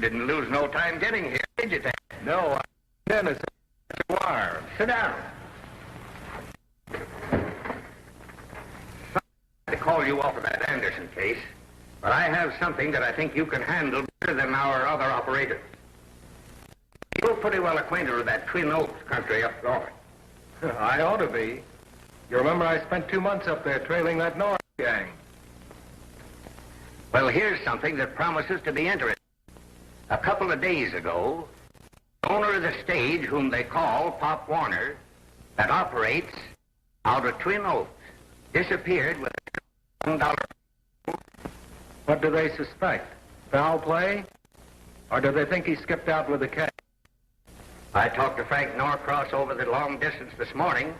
didn't lose no time getting here, did you, Ted? No, Dennis, wire. Sit down. To call you off of that Anderson case, but I have something that I think you can handle better than our other operators. You're pretty well acquainted with that Twin Oaks country up north. I ought to be. You remember I spent 2 months up there trailing that North gang. Well, here's something that promises to be interesting. A couple of days ago, the owner of the stage, whom they call Pop Warner, that operates out of Twin Oaks, disappeared with $1. What do they suspect? Foul play? Or do they think he skipped out with the cash? I talked to Frank Norcross over the long distance this morning,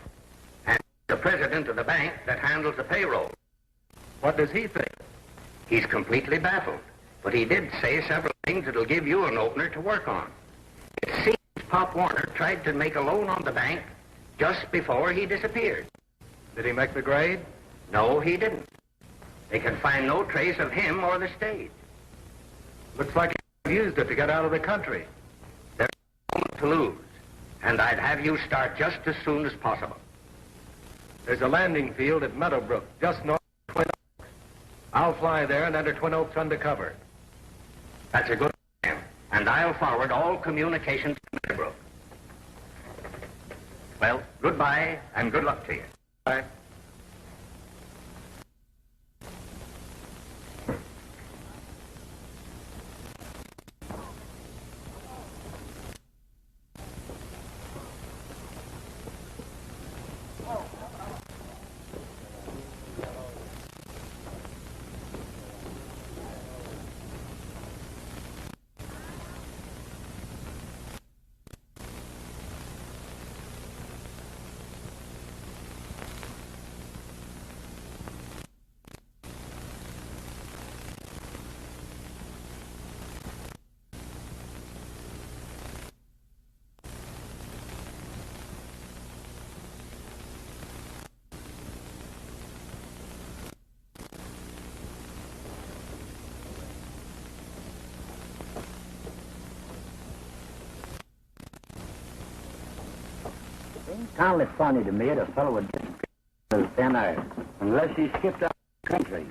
and the president of the bank that handles the payroll. What does he think? He's completely baffled, but he did say several things that'll give you an opener to work on. It seems Pop Warner tried to make a loan on the bank just before he disappeared. Did he make the grade? No, he didn't. They can find no trace of him or the stage. Looks like he used it to get out of the country. There's no moment to lose, and I'd have you start just as soon as possible. There's a landing field at Meadowbrook, just north of Twin Oaks. I'll fly there and enter Twin Oaks undercover. That's a good plan, and I'll forward all communications to Meadowbrook. Well, goodbye, and good luck to you. Bye. Kind of funny to me that a fellow would disappear thin air unless he skipped out of the country.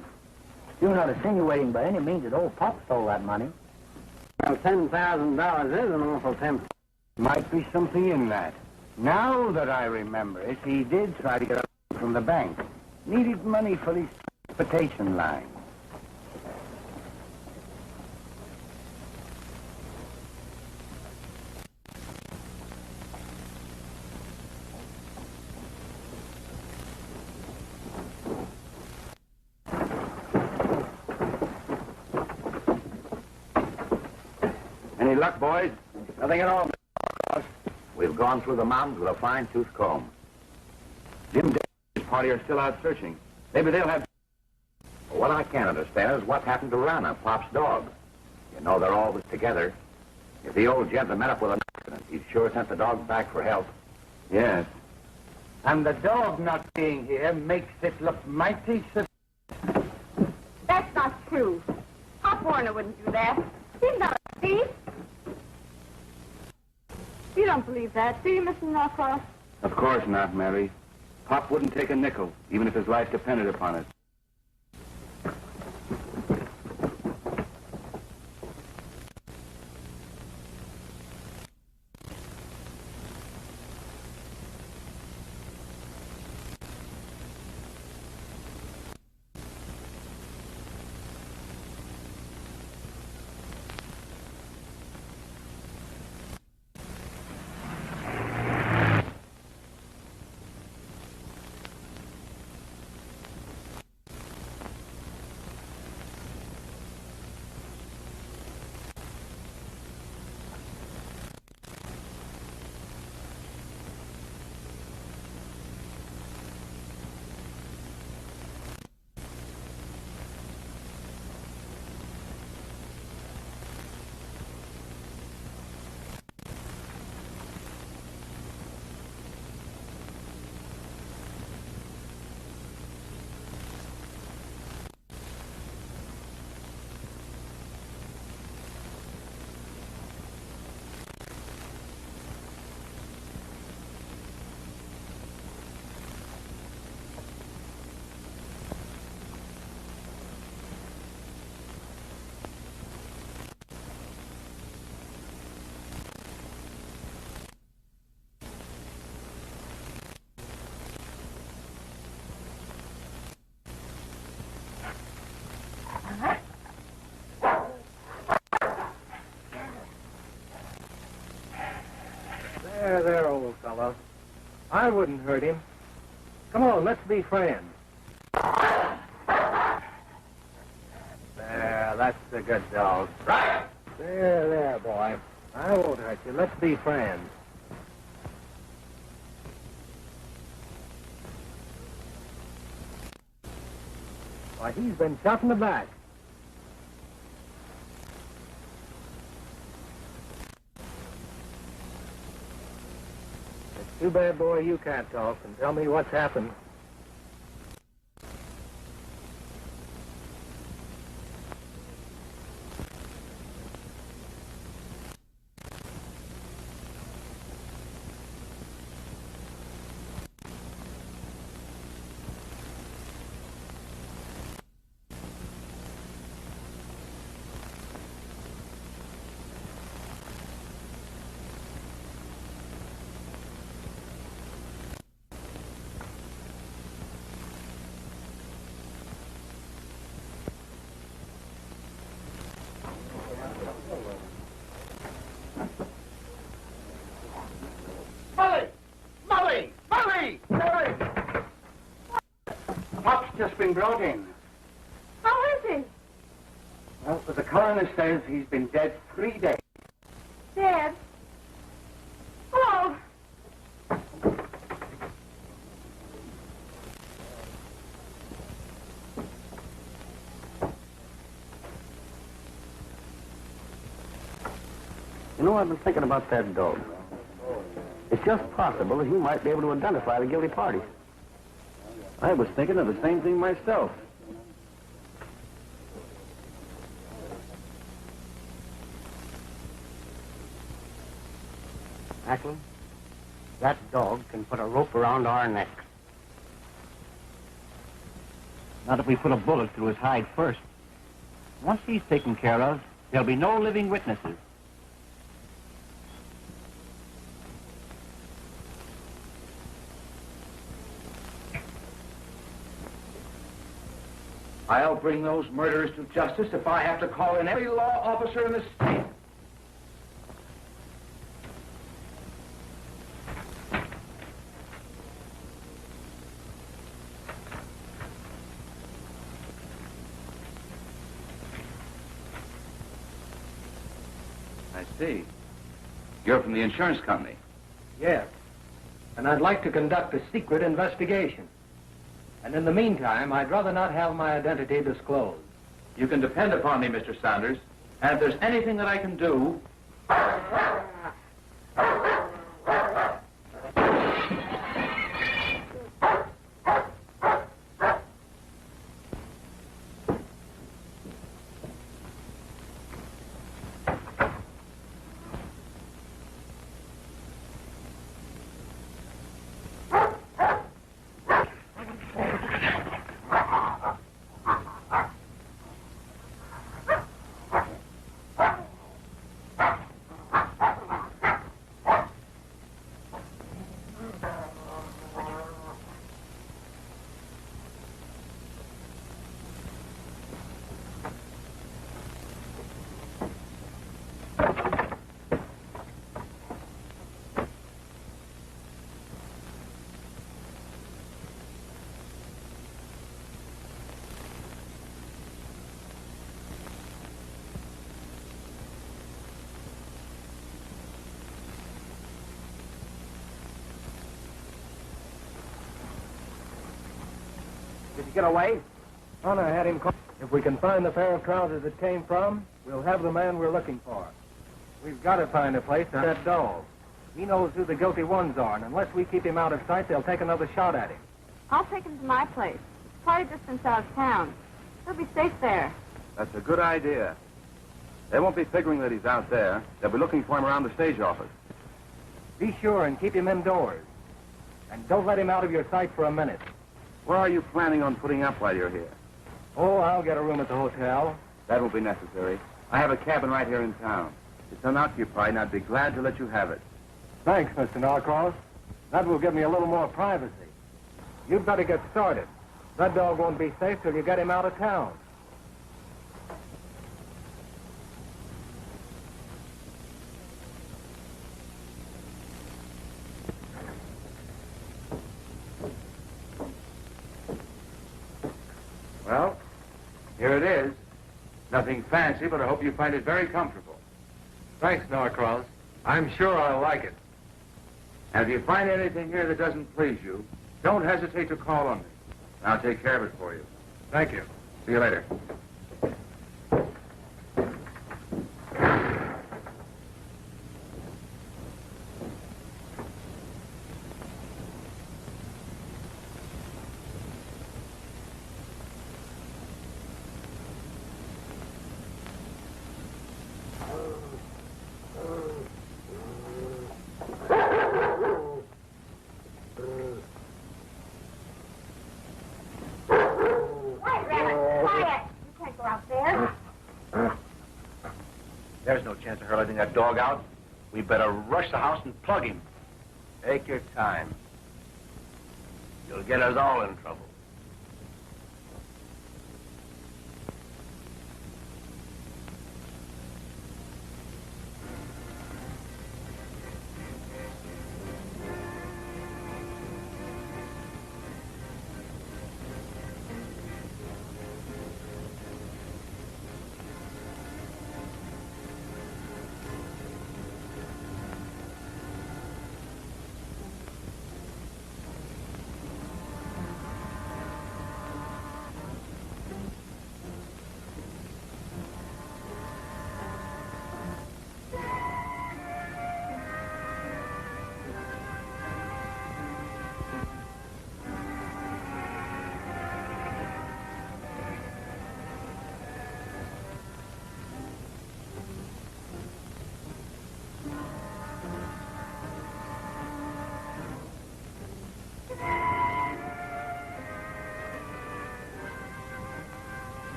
You're not insinuating by any means that old Pop stole that money. Well, $10,000 is an awful tempt. Might be something in that. Now that I remember it, he did try to get a from the bank. Needed money for his transportation line. Any luck, boys? Nothing at all. We've gone through the mountains with a fine-tooth comb. Jim and his party are still out searching. Maybe they'll have... What I can't understand is what happened to Rannah, Pop's dog. You know they're always together. If the old gentleman met up with an accident, he'd sure sent the dog back for help. Yes. And the dog not being here makes it look mighty That's not true. Pop Warner wouldn't do that. He's not a thief. You don't believe that, do you, Mr. Norcross? Of course not, Mary. Pop wouldn't take a nickel, even if his life depended upon it. I wouldn't hurt him. Come on, let's be friends. There, that's a good dog. Right. There, boy. I won't hurt you. Let's be friends. Why, he's been shot in the back. It's too bad, boy, you can't talk and tell me what's happened. Pop's just been brought in. How is he? Well, the coroner says he's been dead 3 days. Dead? Hello. You know, I've been thinking about that dog. It's just possible that he might be able to identify the guilty party. I was thinking of the same thing myself. Ackland, that dog can put a rope around our neck. Not if we put a bullet through his hide first. Once he's taken care of, there'll be no living witnesses. I'll bring those murderers to justice if I have to call in every law officer in the state. I see. You're from the insurance company. Yes. And I'd like to conduct a secret investigation. And in the meantime, I'd rather not have my identity disclosed. You can depend upon me, Mr. Saunders. And if there's anything that I can do... Did he get away? Rannah had him caught. If we can find the pair of trousers it came from, we'll have the man we're looking for. We've got to find a place for that dog. He knows who the guilty ones are, and unless we keep him out of sight, they'll take another shot at him. I'll take him to my place. Quite a distance out of town. He'll be safe there. That's a good idea. They won't be figuring that he's out there. They'll be looking for him around the stage office. Be sure and keep him indoors. And don't let him out of your sight for a minute. Where are you planning on putting up while you're here? Oh, I'll get a room at the hotel. That won't be necessary. I have a cabin right here in town. It's unoccupied, and I'd be glad to let you have it. Thanks, Mr. Norcross. That will give me a little more privacy. You'd better get started. That dog won't be safe till you get him out of town. Here it is. Nothing fancy, but I hope you find it very comfortable. Thanks, Norcross. I'm sure I'll like it. And if you find anything here that doesn't please you, don't hesitate to call on me. I'll take care of it for you. Thank you. See you later. There's no chance of her letting that dog out. We better rush the house and plug him. Take your time. You'll get us all in trouble.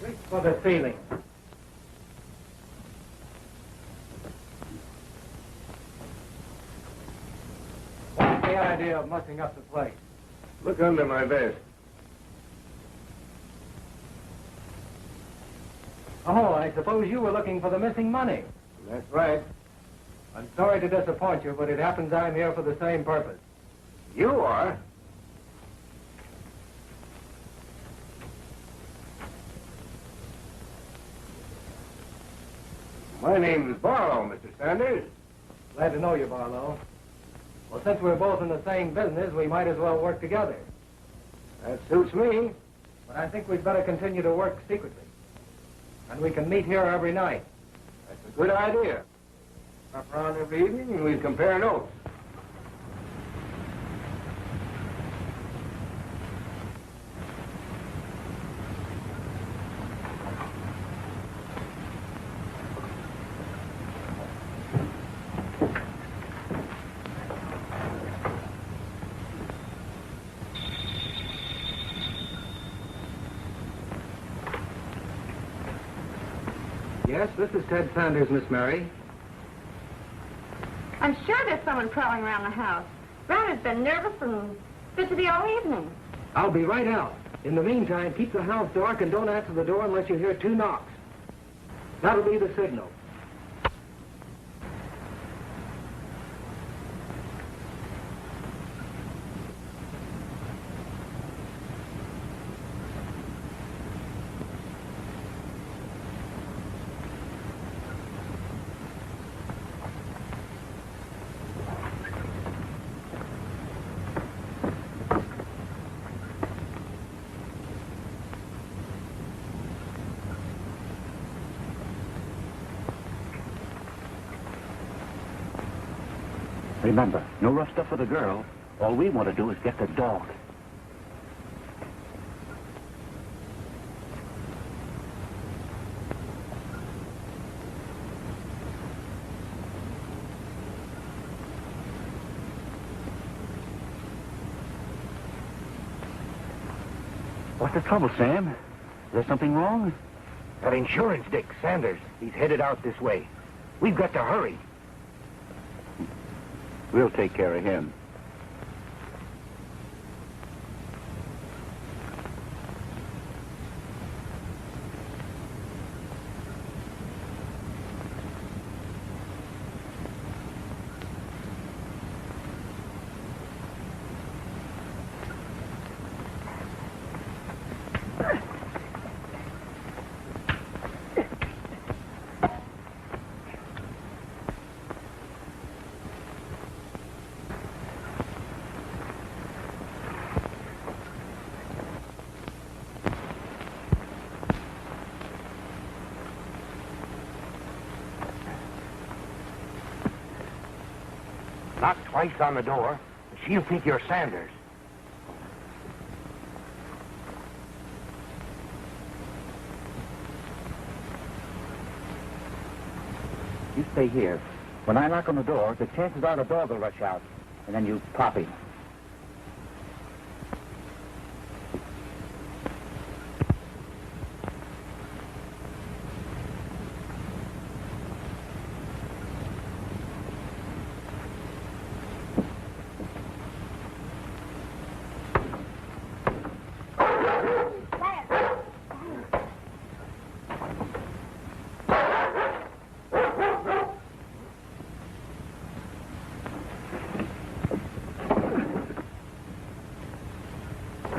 Reach for the ceiling. What's the idea of mussing up the place? Look under my vest. Oh, I suppose you were looking for the missing money. That's right. I'm sorry to disappoint you, but it happens I'm here for the same purpose. You are? My name is Barlow, Mr. Sanders. Glad to know you, Barlow. Well, since we're both in the same business, we might as well work together. That suits me. But I think we'd better continue to work secretly. And we can meet here every night. That's a good idea. Up around every evening and we compare notes. Yes, this is Ted Sanders, Miss Mary. I'm sure there's someone prowling around the house. Rannah's been nervous and fidgety all evening. I'll be right out. In the meantime, keep the house dark and don't answer the door unless you hear 2 knocks. That'll be the signal. Remember, no rough stuff with the girl. All we want to do is get the dog. What's the trouble, Sam? Is there something wrong? That insurance dick, Sanders. He's headed out this way. We've got to hurry. We'll take care of him. Knock twice on the door, and she'll think you're Sanders. You stay here. When I knock on the door, the chances are the dog will rush out, and then you pop him.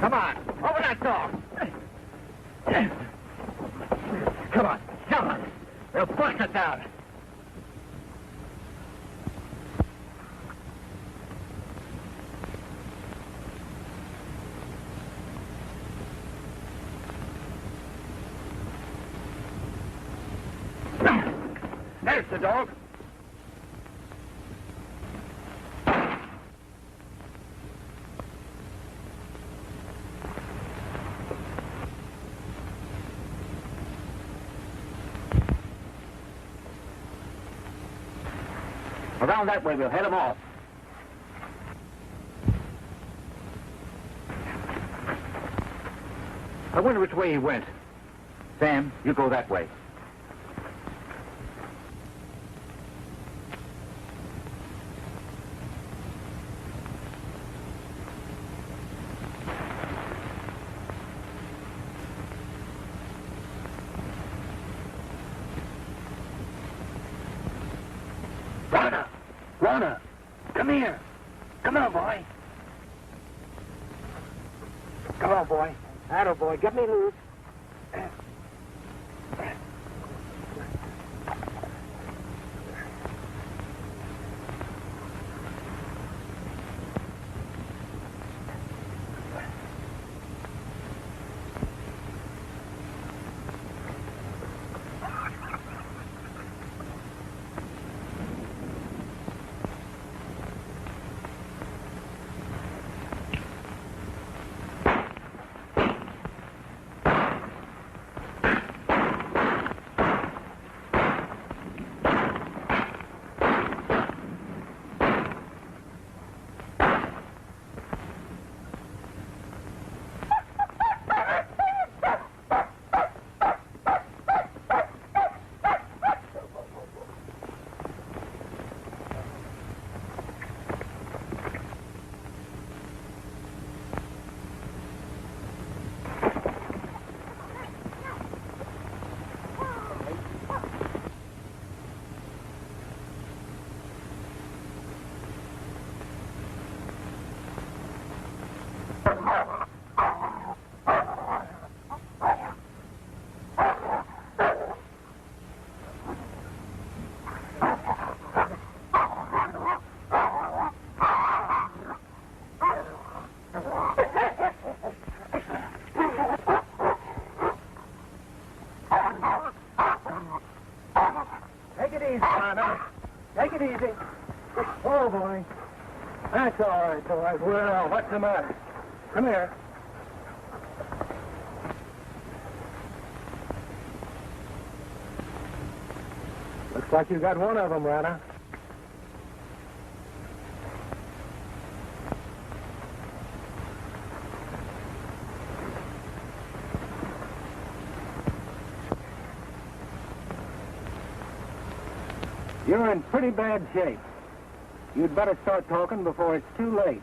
Come on, open that door. Come on, come on. They'll bust us out. There's the dog. Around that way, we'll head him off. I wonder which way he went. Sam, you go that way. Rannah! Rannah! Come here! Come on, boy! Come on, boy. Atta boy, get me loose. Take it easy. Oh, boy. That's all right, boy. Well, what's the matter? Come here. Looks like you got one of them, Rannah. You're in pretty bad shape. You'd better start talking before it's too late.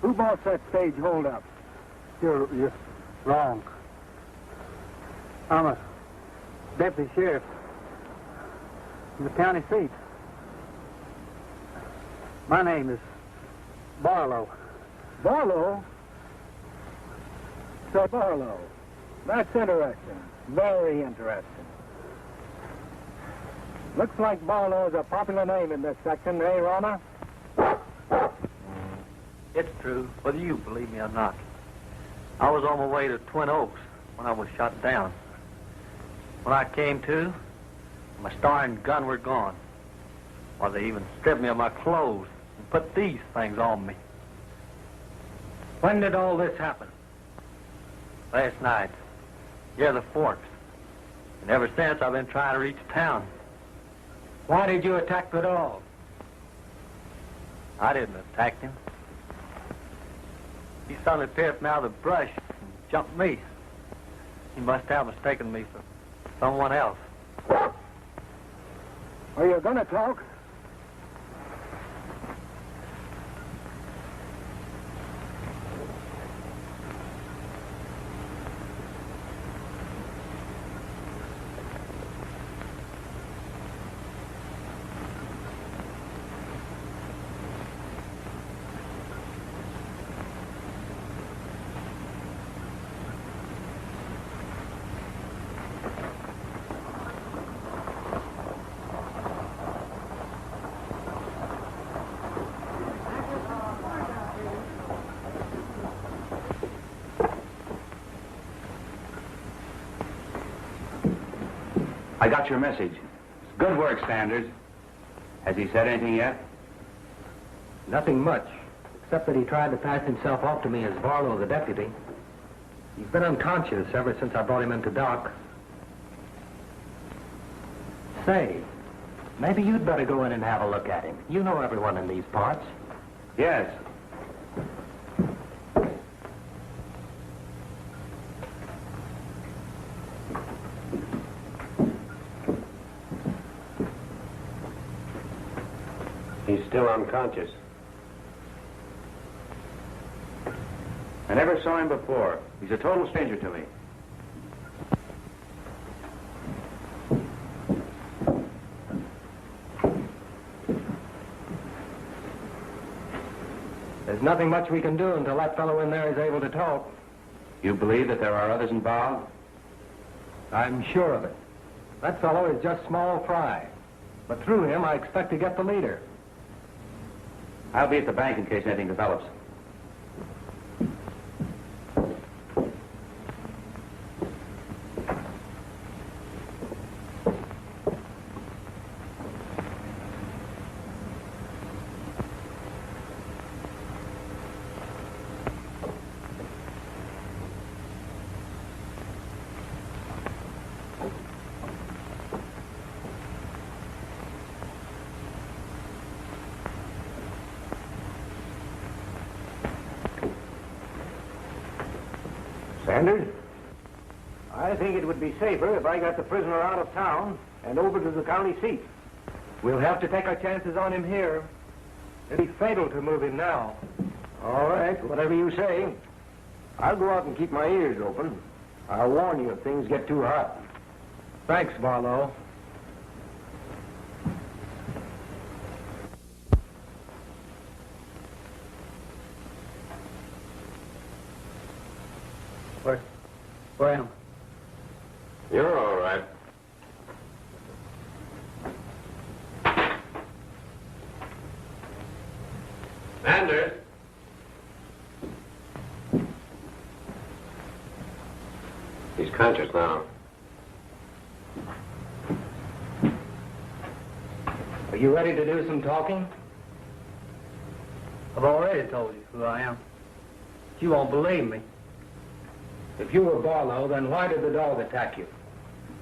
Who bossed that stage hold-up? You're wrong. I'm a deputy sheriff in the county seat. My name is Barlow. Barlow? So Barlow. That's interesting. Very interesting. Looks like Barlow is a popular name in this section, eh, Rannah? It's true, whether you believe me or not. I was on my way to Twin Oaks when I was shot down. When I came to, my star and gun were gone. Well, they even stripped me of my clothes and put these things on me. When did all this happen? Last night, near the Forks. And ever since, I've been trying to reach town. Why did you attack the dog? I didn't attack him. He suddenly appeared from out of the brush and jumped me. He must have mistaken me for someone else. Are you going to talk? I got your message. Good work, Sanders. Has he said anything yet? Nothing much, except that he tried to pass himself off to me as Barlow, the deputy. He's been unconscious ever since I brought him into dock. Say, maybe you'd better go in and have a look at him. You know everyone in these parts. Yes. He's still unconscious. I never saw him before. He's a total stranger to me. There's nothing much we can do until that fellow in there is able to talk. You believe that there are others involved? I'm sure of it. That fellow is just small fry. But through him, I expect to get the leader. I'll be at the bank in case anything develops. Sanders? I think it would be safer if I got the prisoner out of town and over to the county seat. We'll have to take our chances on him here. It'd be fatal to move him now. All right, whatever you say. I'll go out and keep my ears open. I'll warn you if things get too hot. Thanks, Barlow. Where am You're all right. Sanders? He's conscious now. Are you ready to do some talking? I've already told you who I am. But you won't believe me. If you were Barlow, then why did the dog attack you?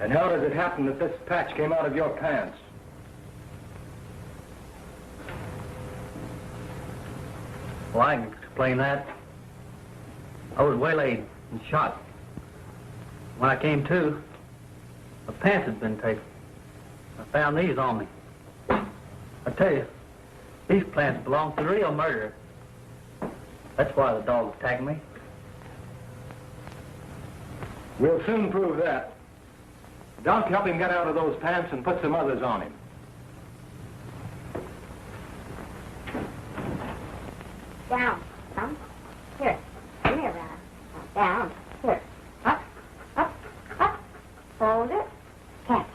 And how does it happen that this patch came out of your pants? Well, I can explain that. I was waylaid and shot. When I came to, my pants had been taken. I found these on me. I tell you, these plants belong to the real murderer. That's why the dog attacked me. We'll soon prove that. Doc, help him get out of those pants and put some others on him. Down. Come. Here. Come here, Rannah. Down. Here. Up. Up. Up. Hold it. Catch.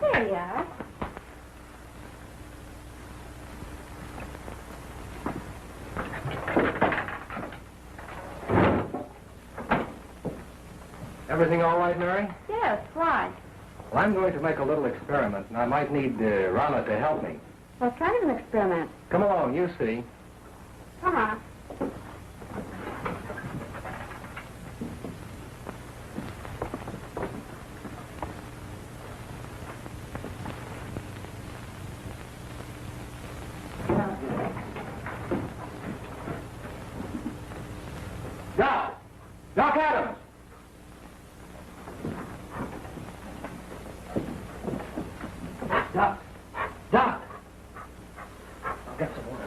There you are. Everything all right, Mary? Yes, why? Well, I'm going to make a little experiment, and I might need Rannah to help me. What kind of an experiment? Come along, you see. Come on. Doc! Doc Adams! Doc! Doc! I'll get some water.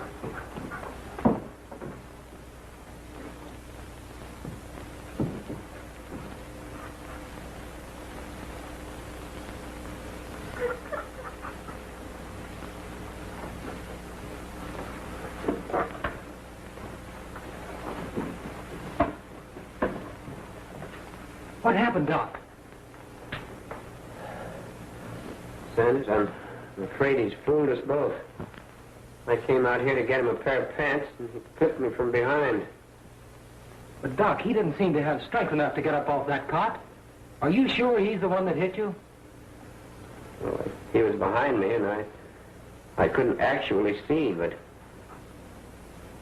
What happened, Doc? Sanders, I'm afraid he's fooled us both. I came out here to get him a pair of pants, and he clipped me from behind. But, Doc, he didn't seem to have strength enough to get up off that cot. Are you sure he's the one that hit you? Well, he was behind me, and I couldn't actually see, but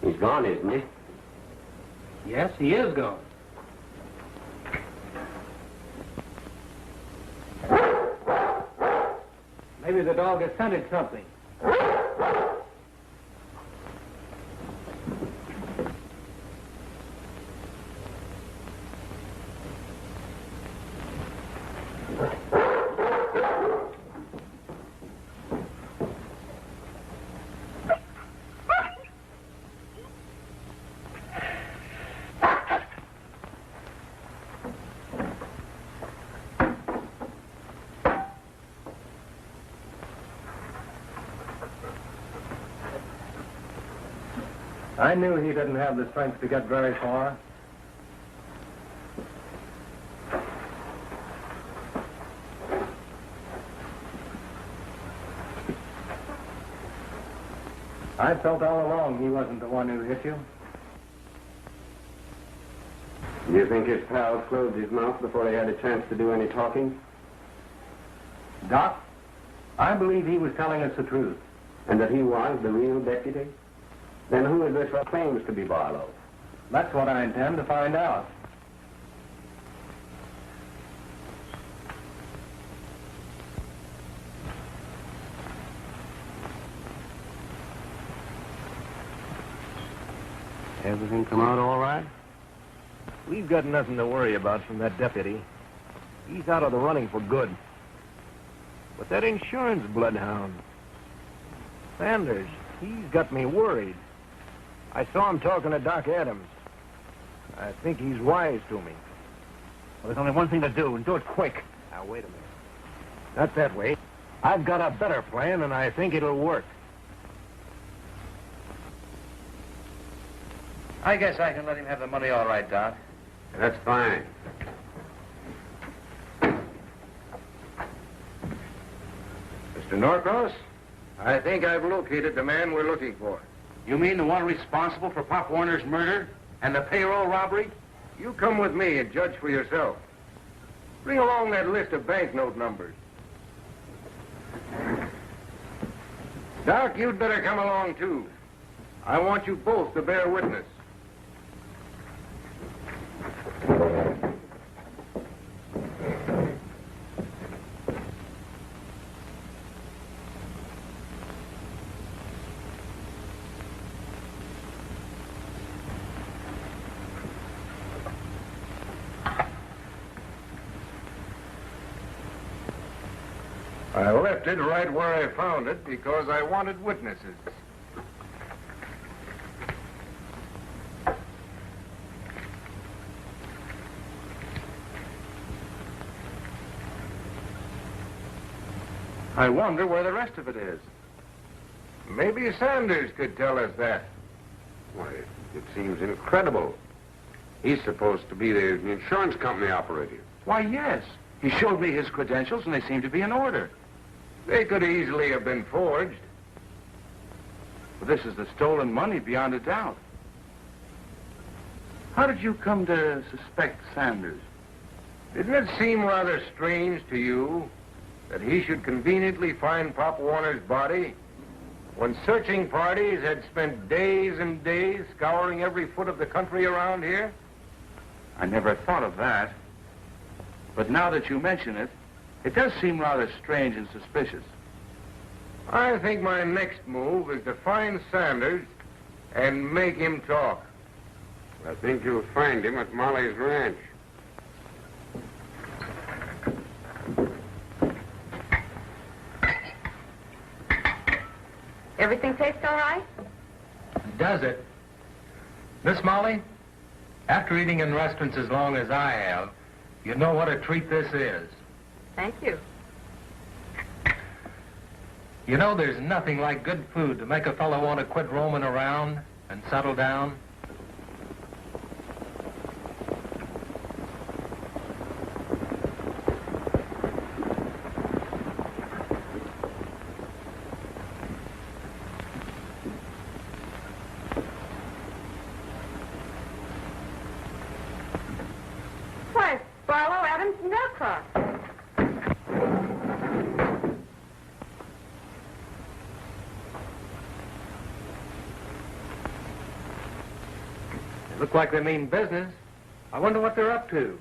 he's gone, isn't he? Yes, he is gone. Maybe the dog has scented something. I knew he didn't have the strength to get very far. I felt all along he wasn't the one who hit you. Do you think his pal closed his mouth before he had a chance to do any talking? Doc, I believe he was telling us the truth. And that he was the real deputy? Then who is this that claims to be Barlow? That's what I intend to find out. Everything come out all right? We've got nothing to worry about from that deputy. He's out of the running for good. But that insurance bloodhound, Sanders, he's got me worried. I saw him talking to Doc Adams. I think he's wise to me. Well, there's only one thing to do, and do it quick. Now, wait a minute. Not that way. I've got a better plan, and I think it'll work. I guess I can let him have the money all right, Doc. That's fine. Mr. Norcross, I think I've located the man we're looking for. You mean the one responsible for Pop Warner's murder and the payroll robbery? You come with me and judge for yourself. Bring along that list of banknote numbers. Doc, you'd better come along, too. I want you both to bear witness. I left it right where I found it because I wanted witnesses. I wonder where the rest of it is. Maybe Sanders could tell us that. Why, it seems incredible. He's supposed to be the insurance company operator. Why, yes. He showed me his credentials, and they seem to be in order. They could easily have been forged. But this is the stolen money, beyond a doubt. How did you come to suspect Sanders? Didn't it seem rather strange to you that he should conveniently find Pop Warner's body When searching parties had spent days and days scouring every foot of the country around here? I never thought of that. But now that you mention it, it does seem rather strange and suspicious. I think my next move is to find Sanders and make him talk. I think you'll find him at Molly's ranch. Everything tastes all right? Does it? Miss Molly, after eating in restaurants as long as I have, you know what a treat this is. Thank you. You know, there's nothing like good food to make a fellow want to quit roaming around and settle down. Why, Barlow, Adams, and Norcross. They look like they mean business. I wonder what they're up to.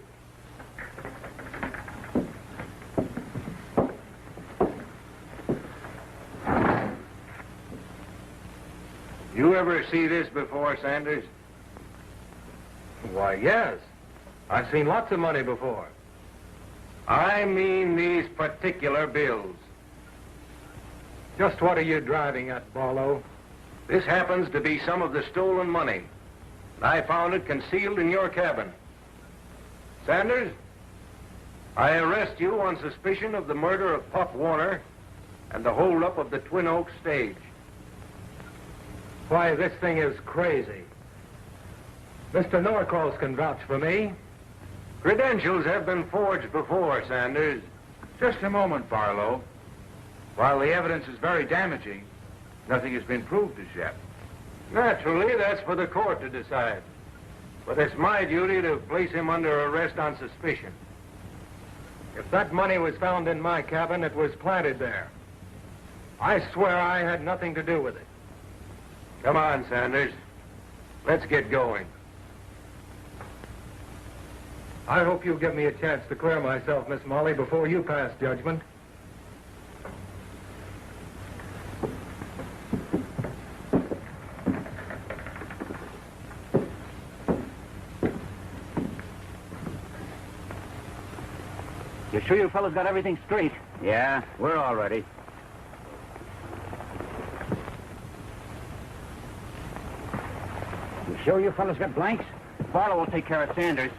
You ever see this before, Sanders? Why, yes. I've seen lots of money before. I mean these particular bills. Just what are you driving at, Barlow? This happens to be some of the stolen money. I found it concealed in your cabin. Sanders, I arrest you on suspicion of the murder of Pop Warner and the holdup of the Twin Oaks stage. Why, this thing is crazy. Mr. Norcross can vouch for me. Credentials have been forged before, Sanders. Just a moment, Barlow. While the evidence is very damaging, nothing has been proved as yet. Naturally, that's for the court to decide. But it's my duty to place him under arrest on suspicion. If that money was found in my cabin, it was planted there. I swear I had nothing to do with it. Come on, Sanders. Let's get going. I hope you'll give me a chance to clear myself, Miss Molly, before you pass judgment. You sure you fellas got everything straight? Yeah, we're all ready. You sure you fellas got blanks? Barlow will take care of Sanders.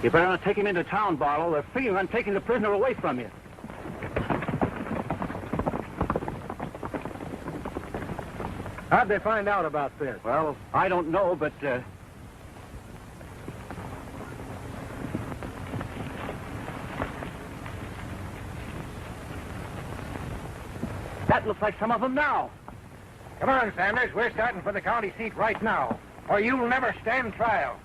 You better not take him into town, Barlow. They're figuring on taking the prisoner away from you. How'd they find out about this? Well, I don't know, but, that looks like some of them now. Come on, Sanders. We're starting for the county seat right now, or you'll never stand trial.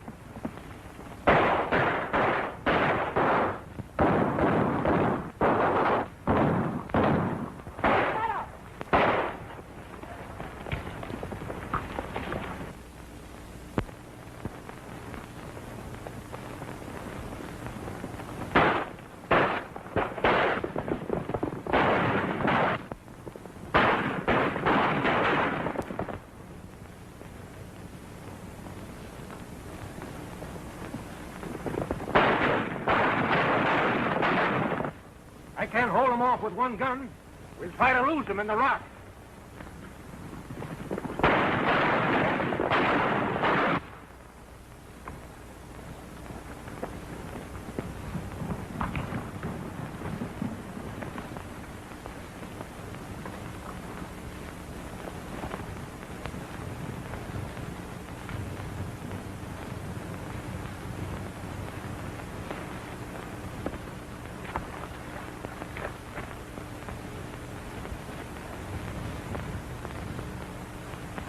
I can't hold them off with one gun. We'll try to lose them in the rock.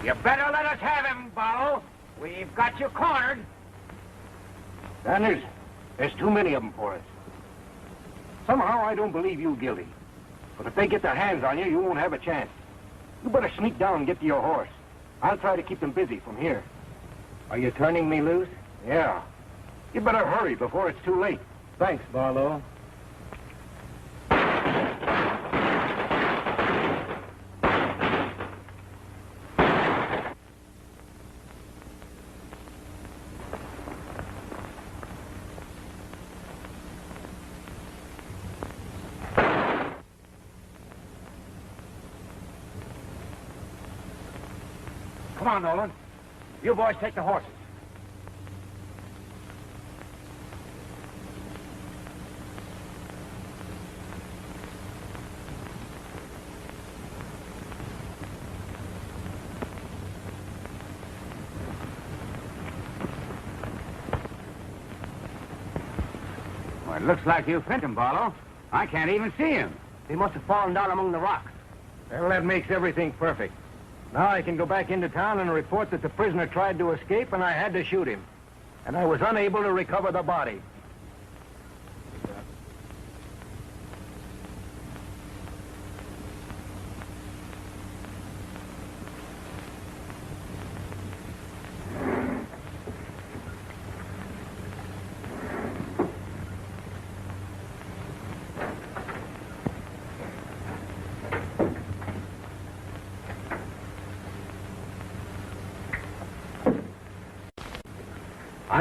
You better let us have him, Barlow. We've got you cornered. Sanders, there's too many of them for us. Somehow I don't believe you guilty. But if they get their hands on you, you won't have a chance. You better sneak down and get to your horse. I'll try to keep them busy from here. Are you turning me loose? Yeah. You better hurry before it's too late. Thanks, Barlow. Come on, Nolan. You boys take the horses. Well, it looks like you pinned him, Barlow. I can't even see him. He must have fallen down among the rocks. Well, that makes everything perfect. Now I can go back into town and report that the prisoner tried to escape and I had to shoot him. And I was unable to recover the body.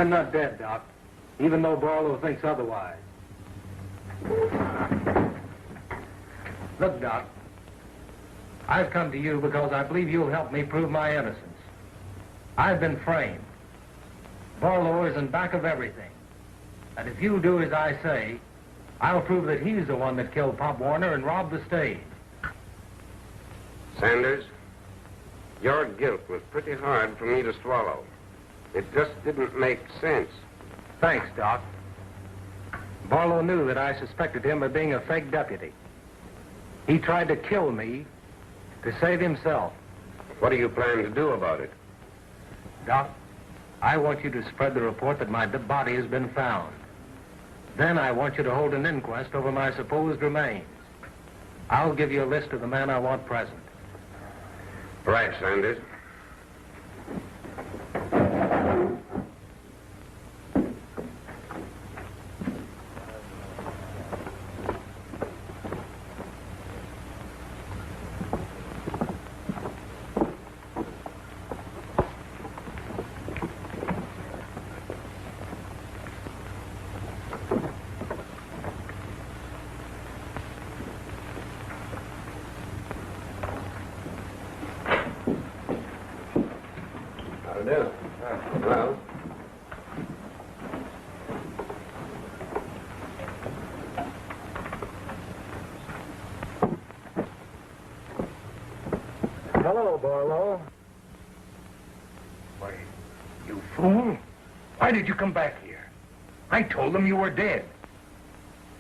I'm not dead, Doc, even though Barlow thinks otherwise. Look, Doc, I've come to you because I believe you'll help me prove my innocence. I've been framed. Barlow is in back of everything. And if you do as I say, I'll prove that he's the one that killed Pop Warner and robbed the stage. Sanders, your guilt was pretty hard for me to swallow. It just didn't make sense. Thanks, Doc. Barlow knew that I suspected him of being a fake deputy. He tried to kill me to save himself. What do you plan to do about it? Doc, I want you to spread the report that my body has been found. Then I want you to hold an inquest over my supposed remains. I'll give you a list of the men I want present. Right, Sanders. Well, Hello, Barlow. Why, you fool. Why did you come back here? I told them you were dead.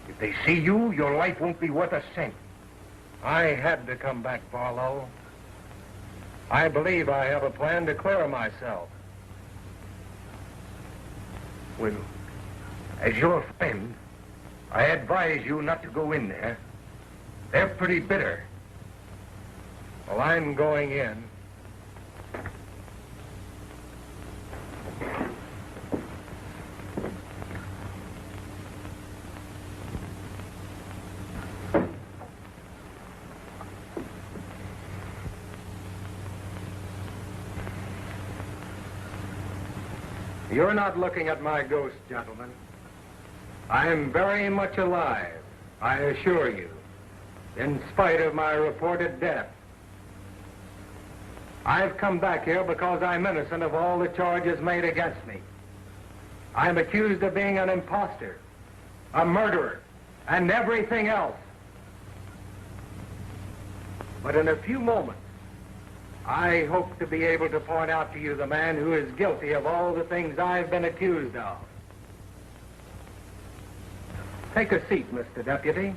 If they see you, your life won't be worth a cent. I had to come back, Barlow. I believe I have a plan to clear myself. Well, as your friend, I advise you not to go in there. They're pretty bitter. Well, I'm going in. You're not looking at my ghost, gentlemen. I am very much alive, I assure you, in spite of my reported death. I've come back here because I'm innocent of all the charges made against me. I'm accused of being an imposter, a murderer, and everything else. But in a few moments, I hope to be able to point out to you the man who is guilty of all the things I've been accused of. Take a seat, Mr. Deputy.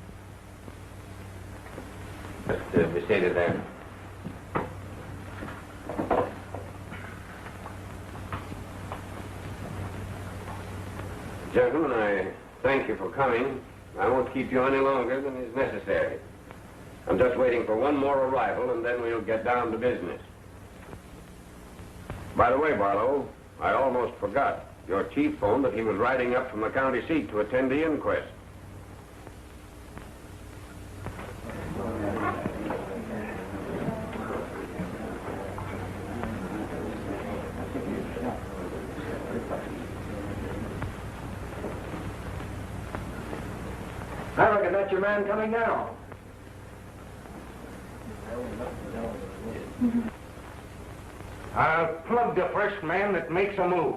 Just be seated there. thank you for coming. I won't keep you any longer than is necessary. I'm just waiting for one more arrival, and then we'll get down to business. By the way, Barlow, I almost forgot. Your chief phoned that he was riding up from the county seat to attend the inquest. I reckon that's your man coming now. I'll plug the first man that makes a move.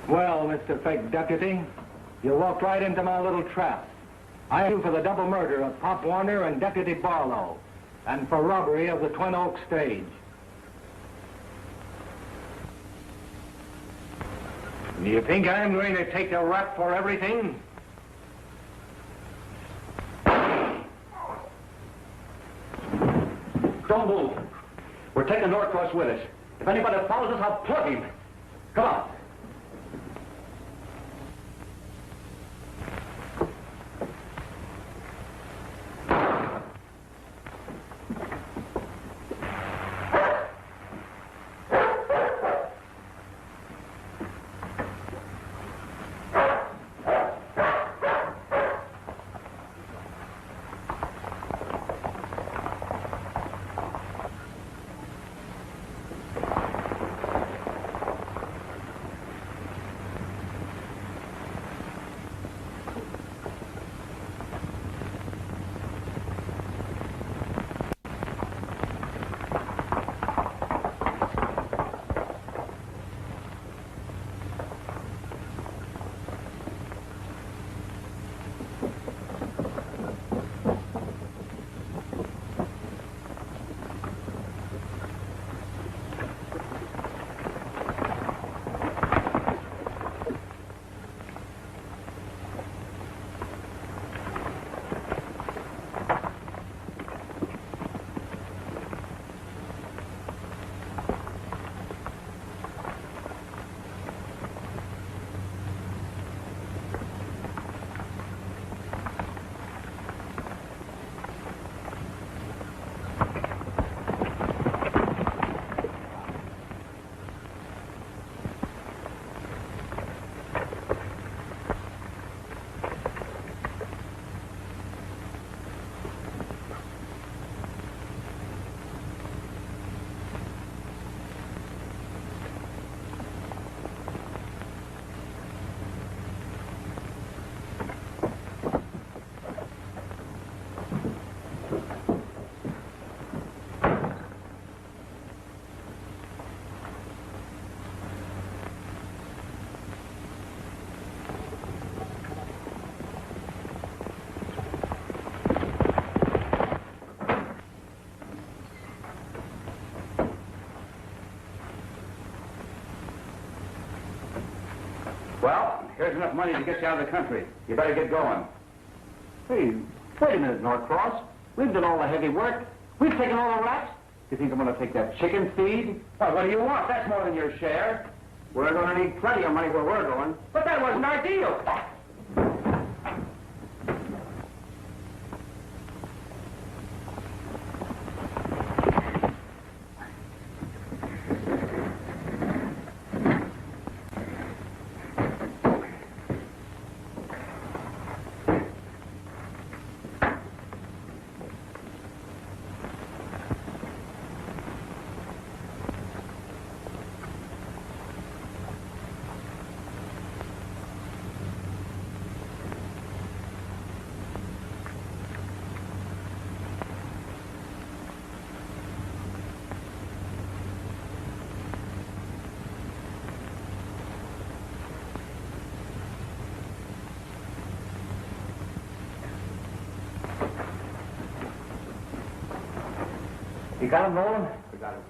Well, Mr. Fake Deputy, you walked right into my little trap. I am for the double murder of Pop Warner and Deputy Barlow, and for robbery of the Twin Oaks stage. Do you think I'm going to take the rap for everything? Don't move. We're taking Norcross with us. If anybody follows us, I'll plug him. Come on. Well, here's enough money to get you out of the country. You better get going. Hey, wait a minute, Norcross. We've done all the heavy work. We've taken all the raps. You think I'm going to take that chicken feed? Well, what do you want? That's more than your share. We're going to need plenty of money where we're going. But that wasn't our deal. You got him, Nolan? We got him.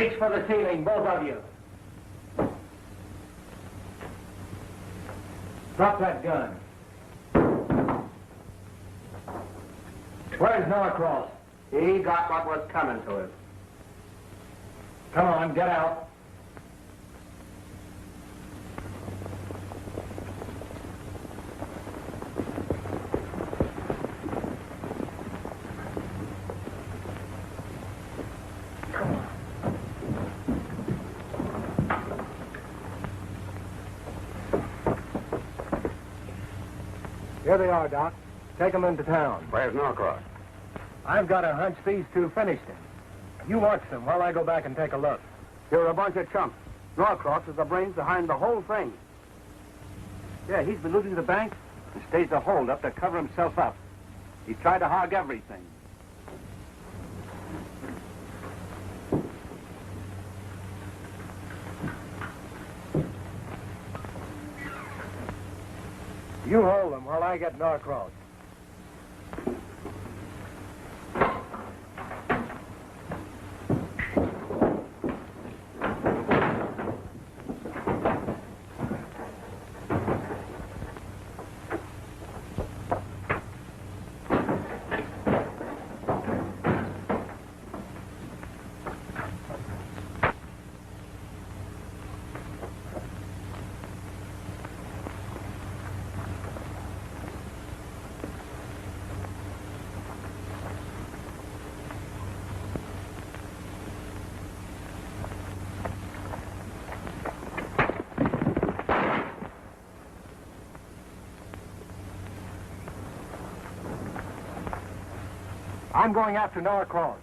Reach for the ceiling, both of you. Drop that gun. Where's Norcross? He got what was coming to him. Come on, get out. Here they are, Doc. Take them into town. Where's Norcross? I've got a hunch these two finished him. You watch them while I go back and take a look. You're a bunch of chumps. Norcross is the brains behind the whole thing. Yeah, he's been looting the bank and staged a holdup to cover himself up. He tried to hog everything. You hold them while I get Norcross. I'm going after Norcross.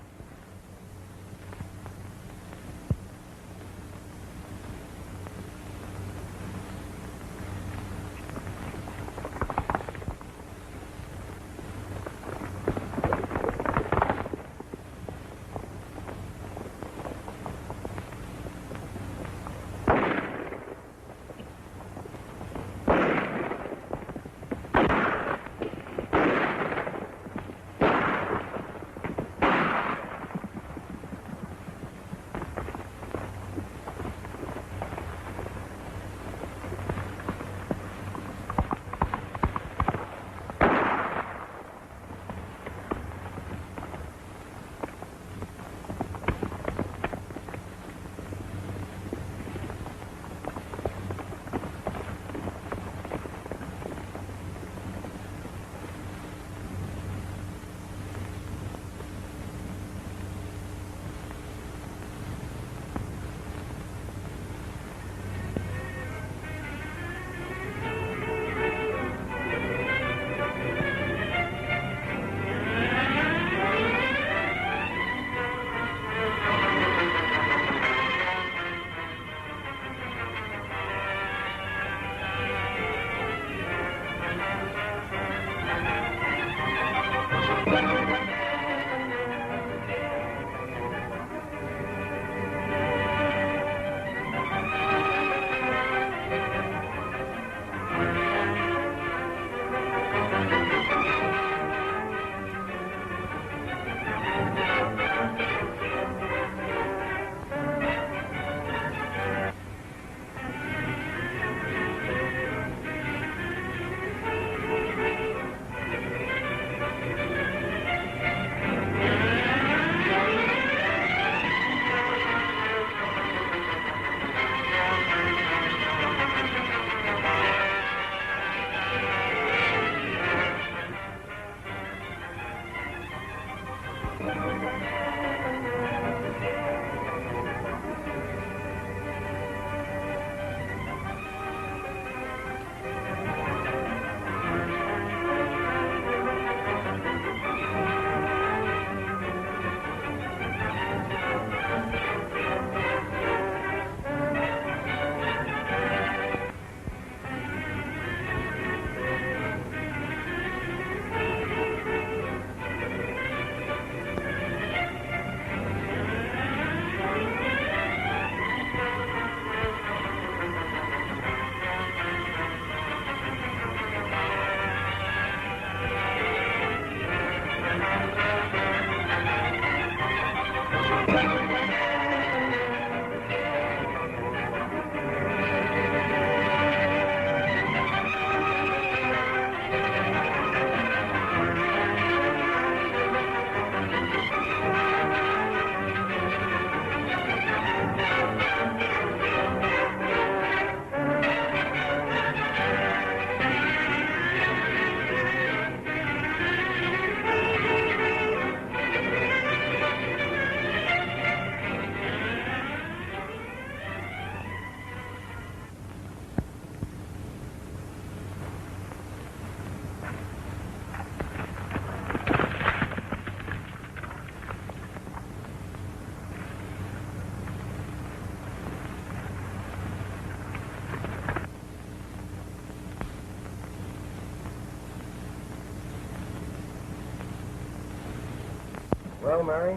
Well, Mary,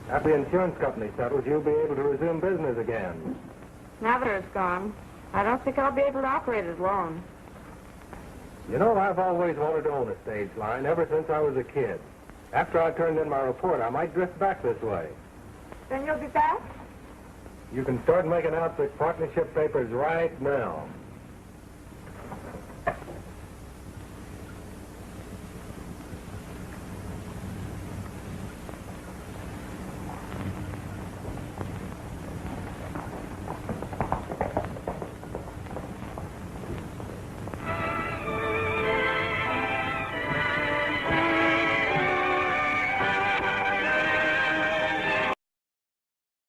after the insurance company settles, you'll be able to resume business again. Now that it's gone, I don't think I'll be able to operate it alone. You know, I've always wanted to own a stage line ever since I was a kid. After I turned in my report, I might drift back this way. Then you'll be back? You can start making out the partnership papers right now.